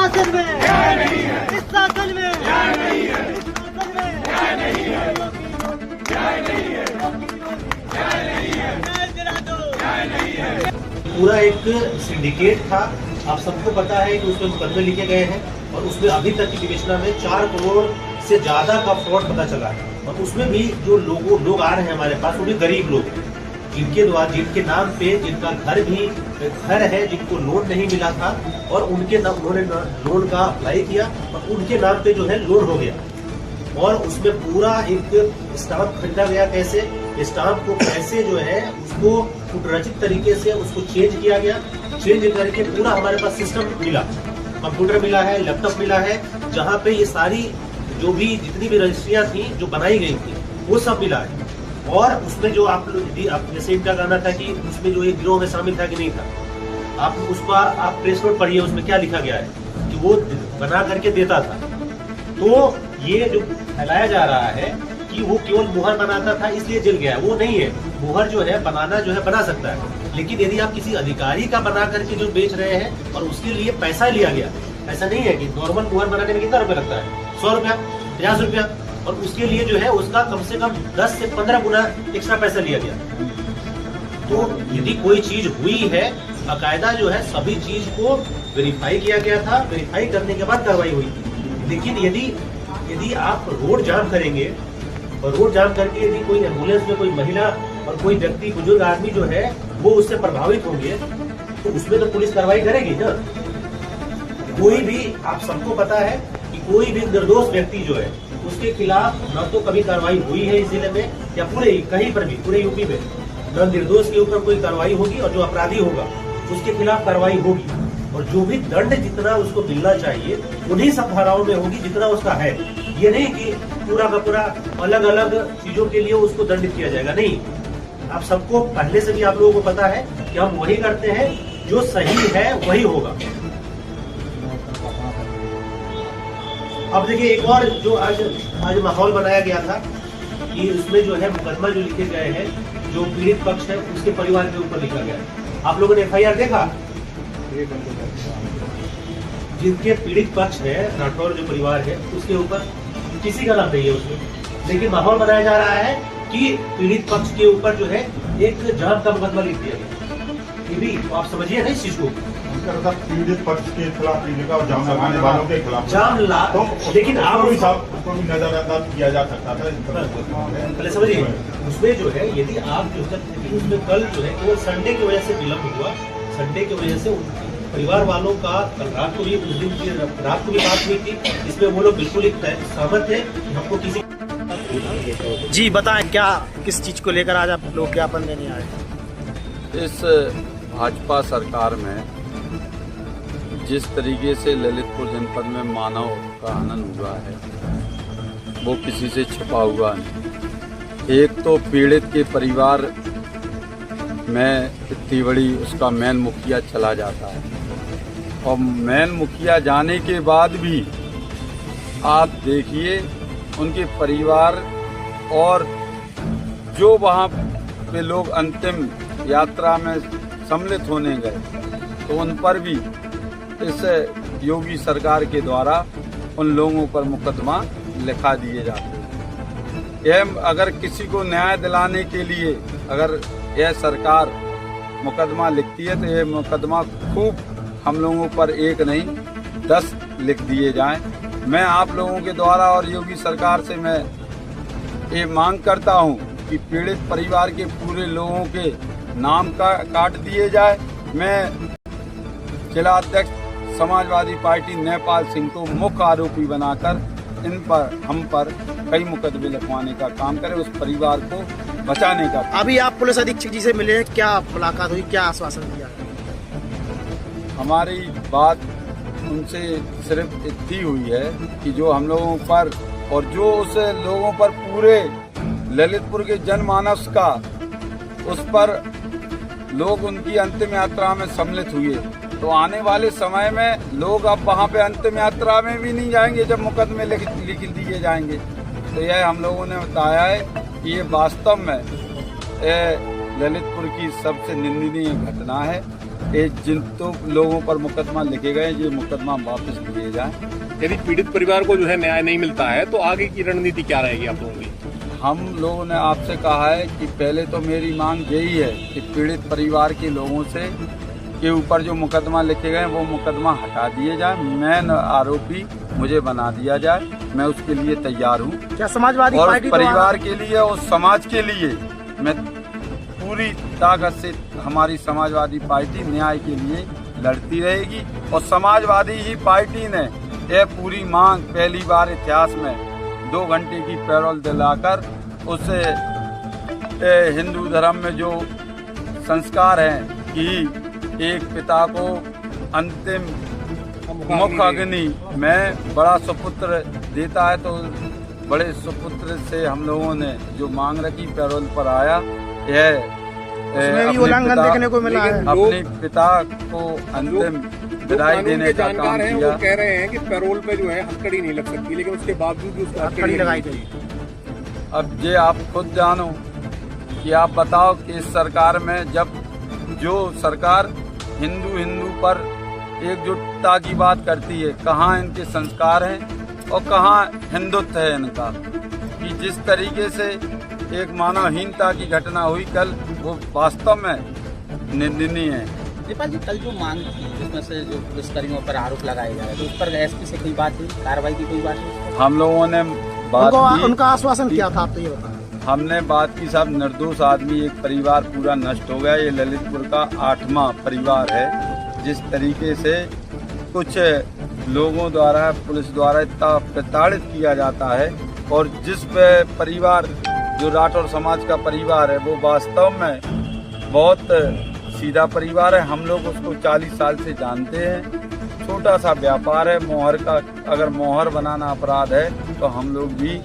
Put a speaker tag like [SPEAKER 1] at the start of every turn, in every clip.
[SPEAKER 1] शासन में न्याय नहीं है, इस शासन में न्याय नहीं है, इस शासन में न्याय नहीं है, न्याय नहीं है, न्याय नहीं है, न्याय दिला दो, न्याय नहीं है।
[SPEAKER 2] पूरा एक सिंडिकेट था, आप सबको पता है कि उसमें मुकदमे लिखे गए हैं और उसमें अभी तक की विवेचना में 4 करोड़ से ज्यादा का फ्रॉड पता चला है। और उसमें भी जो लोग आ रहे हैं हमारे पास, वो भी गरीब लोग हैं, जिनके द्वारा, जिनके नाम पे, जिनका घर है, जिनको लोन नहीं मिला था और उनके नाम, उन्होंने लोन का अप्लाई किया और उनके नाम पे जो है लोन हो गया। और उसमें पूरा एक स्टाम्प खरीदा गया, कैसे स्टाम्प को कैसे जो है उसको कुटरचित तरीके से उसको चेंज किया गया, चेंज करके पूरा हमारे पास सिस्टम मिला, कंप्यूटर मिला है, लैपटॉप मिला है, जहाँ पे ये सारी जो भी जितनी भी रजिस्ट्रियाँ थी जो बनाई गई थी वो सब मिला है। और उसमें जो आप जैसे इनका कहना था कि उसमें जो एक गिरोह में शामिल था कि नहीं था, आप उसका आप प्रेस नोट पढ़िए, उसमें क्या लिखा गया है कि वो बना करके देता था। तो ये जो फैलाया जा रहा है कि वो केवल मुहर बनाता था इसलिए जल गया, वो नहीं है। मुहर जो है बनाना जो है बना सकता है, लेकिन यदि आप किसी अधिकारी का बना करके जो बेच रहे हैं और उसके लिए पैसा लिया गया, ऐसा नहीं है कि नॉर्मल मुहर बनाने में कितना रुपया लगता है, 100 रुपया, 50 रुपया, और उसके लिए जो है उसका कम से कम 10 से 15 गुना एक्स्ट्रा पैसा लिया गया। तो यदि कोई चीज हुई है, बाकायदा जो है सभी चीज को वेरीफाई किया गया था, वेरीफाई करने के बाद कार्रवाई हुई। लेकिन यदि आप रोड जाम करेंगे और रोड जाम करके यदि कोई एम्बुलेंस में कोई महिला और कोई व्यक्ति, बुजुर्ग आदमी जो है वो उससे प्रभावित होंगे, तो उसमें तो पुलिस कार्रवाई करेगी ना। कोई भी, आप सबको पता है कि कोई भी निर्दोष व्यक्ति जो है उसके खिलाफ न तो कभी कार्रवाई हुई है इस जिले में या पूरे कहीं पर भी, पूरे यूपी में न निर्दोष के ऊपर कोई कार्रवाई होगी, और जो अपराधी होगा उसके खिलाफ कार्रवाई होगी, और जो भी दंड जितना उसको मिलना चाहिए उन्हीं सब धाराओं में होगी जितना उसका है। ये नहीं कि पूरा का पूरा अलग अलग चीजों के लिए उसको दंडित किया जाएगा, नहीं। आप सबको पहले से भी आप लोगों को पता है कि हम वही करते हैं, जो सही है वही होगा। अब देखिए एक और जो आज माहौल बनाया गया था कि उसमें जो है मुकदमा जो लिखे गए हैं, जो पीड़ित पक्ष है उसके परिवार के ऊपर लिखा गया है। आप लोगों ने FIR देखा? जिनके पीड़ित पक्ष है, राठौर जो परिवार है, उसके ऊपर किसी का नाम नहीं है उसमें, लेकिन माहौल बनाया जा रहा है कि पीड़ित पक्ष के ऊपर जो है एक जान का मुकदमा लिख दिया गया। ये भी आप समझिए ना इस चीज को,
[SPEAKER 3] पीड़ित पक्ष के खिलाफ और जाम लगाने वालों के खिलाफ
[SPEAKER 2] जाम ला,
[SPEAKER 3] तो
[SPEAKER 2] लेकिन आप
[SPEAKER 3] उसको भी नजरअंदाज किया जा सकता था।
[SPEAKER 2] पहले समझिए, उसमें जो है यदि आप जो है उसमें कल जो है वो संडे की वजह से विलम्ब हुआ, संडे की वजह से परिवार वालों का कल रात को भी, उस दिन की रात को भी बात हुई थी, इसमें वो लोग बिल्कुल एक सहमत थे, हमको किसी।
[SPEAKER 4] जी बताएं, क्या किस चीज को लेकर आज आप लोग ज्ञापन देने आए?
[SPEAKER 5] इस भाजपा सरकार में जिस तरीके से ललितपुर जनपद में मानव का हनन हुआ है वो किसी से छिपा हुआ नहीं। एक तो पीड़ित के परिवार में इतनी बड़ी उसका मेन मुखिया चला जाता है, और मेन मुखिया जाने के बाद भी आप देखिए उनके परिवार और जो वहाँ पे लोग अंतिम यात्रा में सम्मिलित होने गए, तो उन पर भी इस योगी सरकार के द्वारा उन लोगों पर मुकदमा लिखा दिए जाते हैं। यह अगर किसी को न्याय दिलाने के लिए अगर यह सरकार मुकदमा लिखती है, तो यह मुकदमा खूब हम लोगों पर एक नहीं 10 लिख दिए जाएं। मैं आप लोगों के द्वारा और योगी सरकार से मैं ये मांग करता हूं कि पीड़ित परिवार के पूरे लोगों के नाम का काट दिए जाए। मैं जिला अध्यक्ष समाजवादी पार्टी नेपाल सिंह को मुख्य आरोपी बनाकर हम पर कई मुकदमे लिखवाने का काम करें, उस परिवार को बचाने का।
[SPEAKER 4] अभी आप पुलिस अधीक्षक जी से मिले हैं, क्या मुलाकात हुई, क्या आश्वासन दिया?
[SPEAKER 5] हमारी बात उनसे सिर्फ इतनी हुई है कि जो हम लोगों पर और जो उस लोगों पर पूरे ललितपुर के जनमानस का उस पर लोग उनकी अंतिम यात्रा में सम्मिलित हुए, तो आने वाले समय में लोग अब वहाँ पे अंतिम यात्रा में भी नहीं जाएंगे जब मुकदमे लिख दिए जाएंगे। तो यह हम लोगों ने बताया है कि ये वास्तव में ललितपुर की सबसे निंदनीय घटना है। ये जिन तो लोगों पर मुकदमा लिखे गए ये मुकदमा वापस लिए जाए।
[SPEAKER 6] यदि पीड़ित परिवार को जो है न्याय नहीं मिलता है तो आगे की रणनीति क्या रहेगी आप लोगों की?
[SPEAKER 5] हम लोगों ने आपसे कहा है कि पहले तो मेरी मांग यही है कि पीड़ित परिवार के लोगों से के ऊपर जो मुकदमा लिखे गए वो मुकदमा हटा दिए जाए, मेन आरोपी मुझे बना दिया जाए। मैं उसके लिए तैयार हूँ
[SPEAKER 4] क्या समाजवादी
[SPEAKER 5] और
[SPEAKER 4] पार्टी
[SPEAKER 5] परिवार के लिए और समाज के लिए मैं पूरी ताकत से हमारी समाजवादी पार्टी न्याय के लिए लड़ती रहेगी। और समाजवादी ही पार्टी ने यह पूरी मांग पहली बार इतिहास में 2 घंटे की पैरोल दिलाकर उसे हिंदू धर्म में जो संस्कार हैं कि एक पिता को अंतिम मुख अग्नि में बड़ा सुपुत्र देता है, तो बड़े सुपुत्र से हम लोगों ने जो मांग रखी पैरोल पर आया, यह
[SPEAKER 4] उल्लंघन देखने को मिला है।
[SPEAKER 5] अपने पिता को अंतिम विदाई देने का काम
[SPEAKER 6] जानकार हैं
[SPEAKER 5] किया।
[SPEAKER 6] वो कह रहे हैं कि पैरोल पे जो है हथकड़ी नहीं लग सकती, लेकिन उसके बावजूद भी उसको
[SPEAKER 4] हथकड़ी लगाई गई।
[SPEAKER 5] अब ये आप खुद जानो कि आप बताओ कि इस सरकार में जब जो सरकार हिंदू पर एकजुटता की बात करती है, कहाँ इनके संस्कार हैं और कहाँ हिंदुत्व है इनका, कि जिस तरीके से एक मानवहीनता की घटना हुई कल, वो वास्तव में निंदनीय है।
[SPEAKER 7] दीपक जी, कल जो मांग थी जिसमें से जो पुलिसकर्मियों पर आरोप लगाए जा रहे थे, उस पर एसपी से कोई बात हुई, कार्रवाई की कोई बात हुई?
[SPEAKER 5] हम लोगों ने बात की,
[SPEAKER 4] उनका आश्वासन क्या था, आप तो ये बताएं।
[SPEAKER 5] हमने बात की साहब, निर्दोष आदमी एक परिवार पूरा नष्ट हो गया। ये ललितपुर का 8वां परिवार है। जिस तरीके से कुछ लोगों द्वारा पुलिस द्वारा इतना प्रताड़ित किया जाता है, और जिस परिवार जो राठौर समाज का परिवार है वो वास्तव में बहुत सीधा परिवार है। हम लोग उसको 40 साल से जानते हैं। छोटा सा व्यापार है मोहर का, अगर मोहर बनाना अपराध है तो हम लोग भी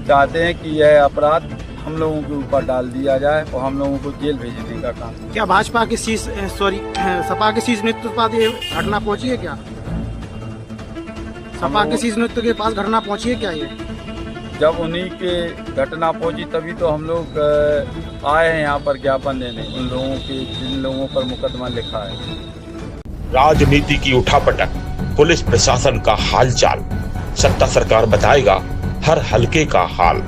[SPEAKER 5] चाहते हैं कि यह अपराध हम लोगों के ऊपर डाल दिया जाए और हम लोगों को जेल भेजने का काम।
[SPEAKER 4] क्या भाजपा के सपा के शीर्ष नेतृत्व के पास ये घटना पहुंची है? क्या सपा के शीर्ष नेतृत्व के पास घटना पहुंची है क्या? ये
[SPEAKER 5] जब उन्हीं के घटना पहुंची तभी तो हम लोग आए हैं यहाँ पर ज्ञापन देने, उन लोगों के जिन लोगों पर मुकदमा लिखा है।
[SPEAKER 8] राजनीति की उठापटक, पुलिस प्रशासन का हालचाल, सत्ता सरकार बताएगा हर हलके का हाल।